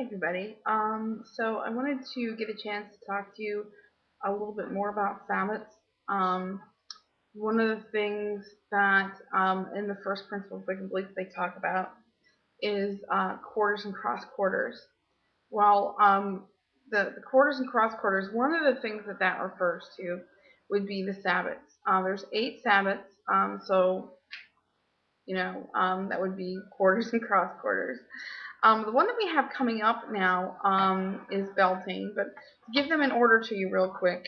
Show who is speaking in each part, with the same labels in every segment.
Speaker 1: everybody. So I wanted to get a chance to talk to you a little bit more about Sabbats. Um, One of the things that in the first principles of belief they talk about is quarters and cross quarters. Well, the quarters and cross quarters, one of the things that refers to would be the Sabbats. There's 8 Sabbats, so that would be quarters and cross quarters. The one that we have coming up now is Beltane, but to give them in order to you real quick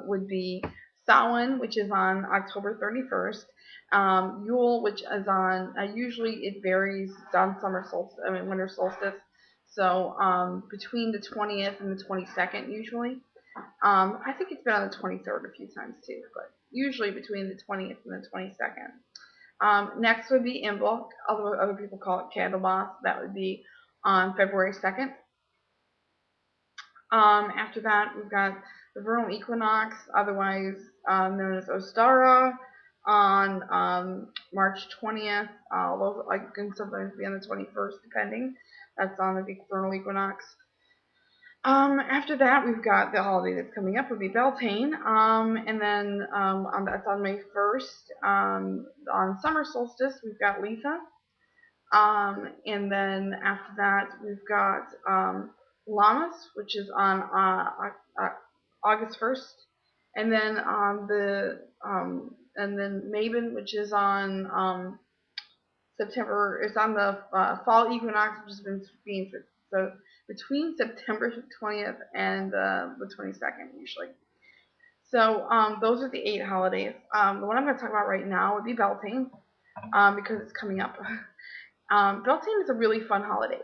Speaker 1: would be Samhain, which is on October 31st, Yule, which is on, usually it varies, it's on winter solstice, so between the 20th and the 22nd usually. I think it's been on the 23rd a few times too, but usually between the 20th and the 22nd. Next would be Imbolc, although other people call it Candlemas. That would be on February 2nd. After that, we've got the vernal equinox, otherwise known as Ostara, on March 20th, although I can sometimes be on the 21st, depending. That's on the vernal equinox. After that, we've got the holiday that's coming up would be Beltane, and then that's on May 1st. On summer solstice, we've got Letha, and then after that, we've got Lammas, which is on August 1st, and then and then Mabon, which is on September. It's on the fall equinox, which has been being so between September 20th and the 22nd usually. So those are the 8 holidays. The one I'm going to talk about right now would be Beltane because it's coming up. Beltane is a really fun holiday.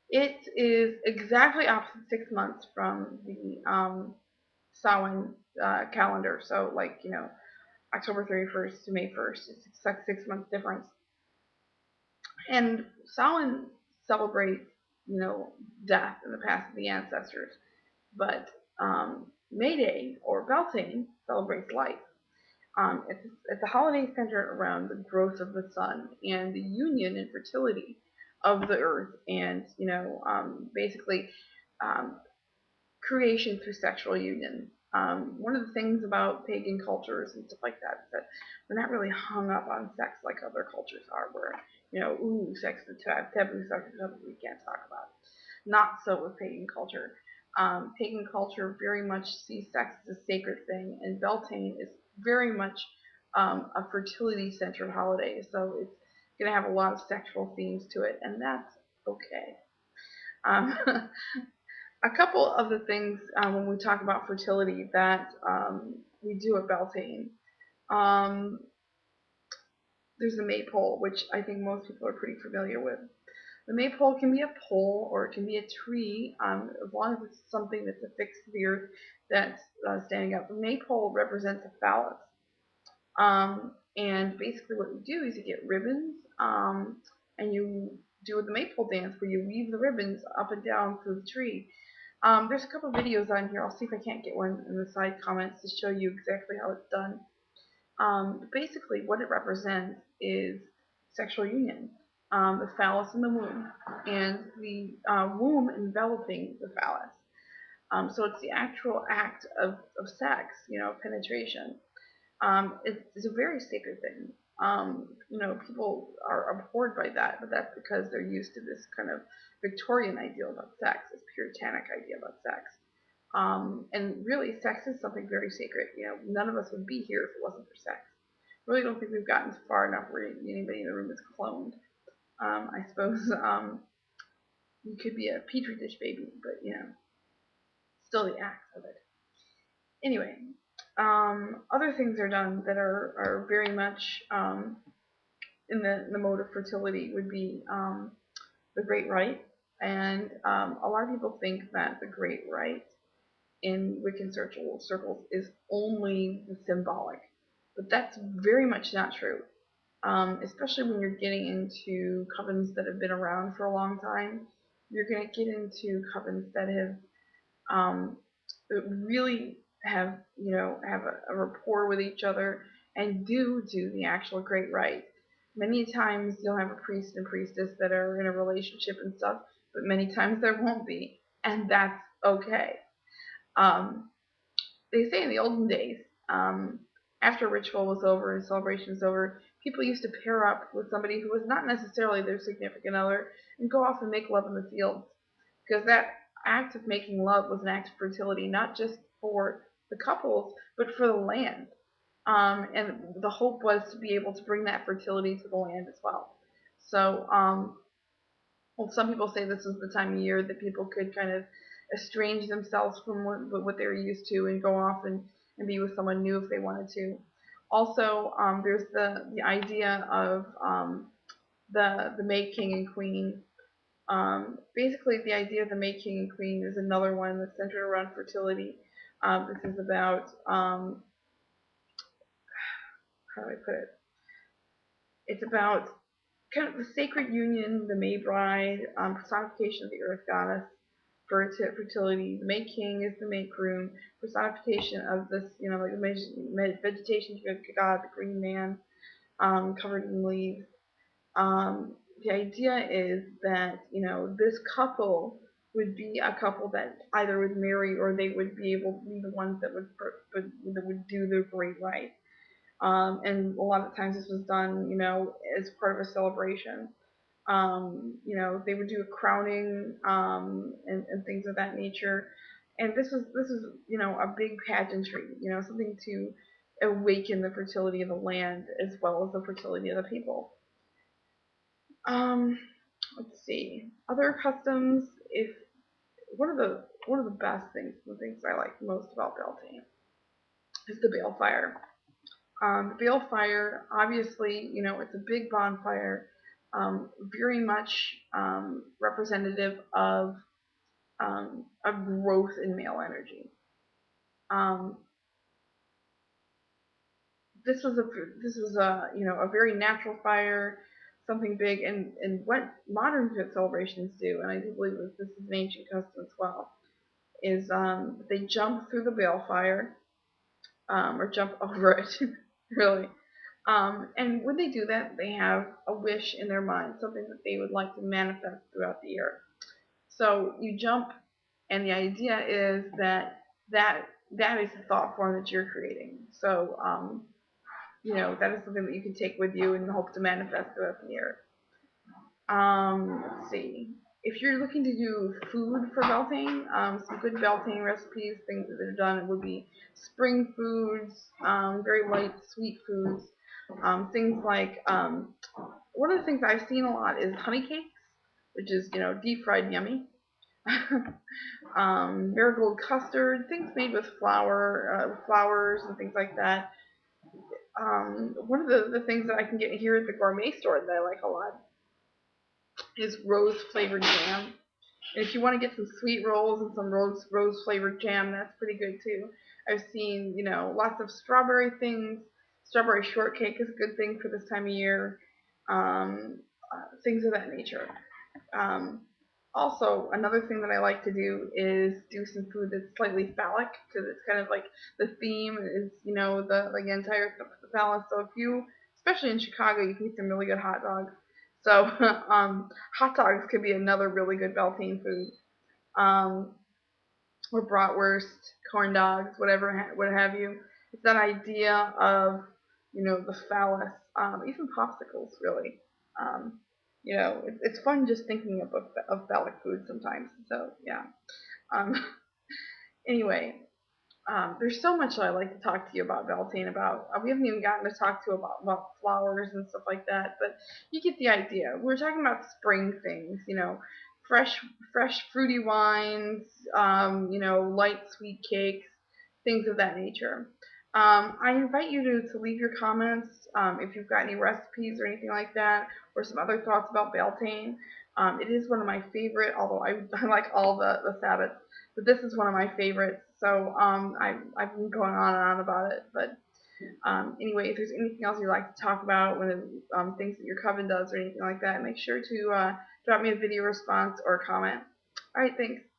Speaker 1: It is exactly opposite 6 months from the Samhain calendar. So October 31st to May 1st. It's a 6 month difference. And Samhain celebrates, death and the past of the ancestors. But May Day, or Beltane, celebrates life. It's a holiday centered around the growth of the sun and the union and fertility of the earth, and basically creation through sexual union. One of the things about pagan cultures and stuff like that is that we're not really hung up on sex like other cultures are, where sex is taboo, sex is something we can't talk about. Not so with pagan culture. Pagan culture very much sees sex as a sacred thing, and Beltane is very much a fertility-centered holiday, so it's going to have a lot of sexual themes to it, and that's okay. A couple of the things when we talk about fertility that we do at Beltane, there's the maypole, which I think most people are pretty familiar with. The maypole can be a pole or it can be a tree, as long as it's something that's affixed to the earth that's standing up. The maypole represents a phallus. And basically what you do is you get ribbons, and you do the maypole dance where you weave the ribbons up and down through the tree. There's a couple videos on here. I'll see if I can't get one in the side comments to show you exactly how it's done. Basically what it represents is sexual union. The phallus in the womb, and the womb enveloping the phallus. So it's the actual act of sex, penetration. It's a very sacred thing. People are abhorred by that, but that's because they're used to this kind of Victorian ideal about sex, this puritanic idea about sex. And really, sex is something very sacred. None of us would be here if it wasn't for sex. I really don't think we've gotten far enough where anybody in the room is cloned. I suppose you could be a petri dish baby, but still the act of it. Anyway, other things are done that are very much in the mode of fertility would be the Great Rite, and a lot of people think that the Great Rite in Wiccan circles is only the symbolic, but that's very much not true. Especially when you're getting into covens that have been around for a long time, you're going to get into covens that have really have a rapport with each other and do the actual Great Rite. Many times you'll have a priest and priestess that are in a relationship and stuff, but many times there won't be, and that's okay. Um, they say in the olden days, after a ritual was over and celebration was over, people used to pair up with somebody who was not necessarily their significant other and go off and make love in the fields, because that act of making love was an act of fertility, not just for the couples, but for the land. And the hope was to be able to bring that fertility to the land as well. So, well, some people say this is the time of year that people could kind of estrange themselves from what they were used to and go off and be with someone new if they wanted to. Also, there's the idea of the May King and Queen. Basically, the idea of the May King and Queen is another one that's centered around fertility. This is about how do I put it? It's about kind of the sacred union, the May Bride, personification of the earth goddess, fertility. The May King is the May Groom, personification of this, like the vegetation god, the green man, covered in leaves. The idea is that, this couple would be a couple that either would marry or they would be able to be the ones that would do the great rite. And a lot of times this was done, as part of a celebration. They would do a crowning, and things of that nature. And this is a big pageantry, something to awaken the fertility of the land as well as the fertility of the people. Um, let's see. Other customs. If one of the best things, the things I like most about Beltane is the balefire. The balefire, obviously, it's a big bonfire, very much representative of a growth in male energy. Um, this was a very natural fire, something big, and what modern celebrations do, and I do believe that this is an ancient custom as well, is they jump through the balefire, or jump over it, really. And when they do that, they have a wish in their mind, something that they would like to manifest throughout the year. So you jump, and the idea is that that is the thought form that you're creating. So that is something that you can take with you and hope to manifest throughout the year. Let's see. If you're looking to do food for Beltane, some good Beltane recipes, things that are done, it would be spring foods, very light, sweet foods. Things like, one of the things I've seen a lot is honey cakes, which is, deep fried and yummy. Marigold custard, things made with flowers and things like that. One of the things that I can get here at the gourmet store that I like a lot is rose flavored jam. And if you want to get some sweet rolls and some rose flavored jam, that's pretty good too. I've seen, lots of strawberry things. Strawberry shortcake is a good thing for this time of year. Things of that nature. Um, Also, another thing that I like to do is do some food that's slightly phallic, because it's kind of like the theme is, the entire phallus. So if you, especially in Chicago, you can eat some really good hot dogs. So hot dogs could be another really good Beltane food. Um, or bratwurst, corn dogs, whatever, what have you. It's that idea of, the phallus, even popsicles, really. Um, it's fun just thinking of phallic food sometimes. So yeah. Um, anyway, there's so much that I like to talk to you about Beltane about. We haven't even gotten to talk to you about flowers and stuff like that, but you get the idea. We're talking about spring things, fresh, fresh fruity wines, light sweet cakes, things of that nature. I invite you to leave your comments, if you've got any recipes or anything like that, or some other thoughts about Beltane. It is one of my favorite, although I like all the Sabbats, but this is one of my favorites. So I've been going on and on about it. But anyway, if there's anything else you'd like to talk about, things that your coven does or anything like that, make sure to drop me a video response or a comment. All right, thanks.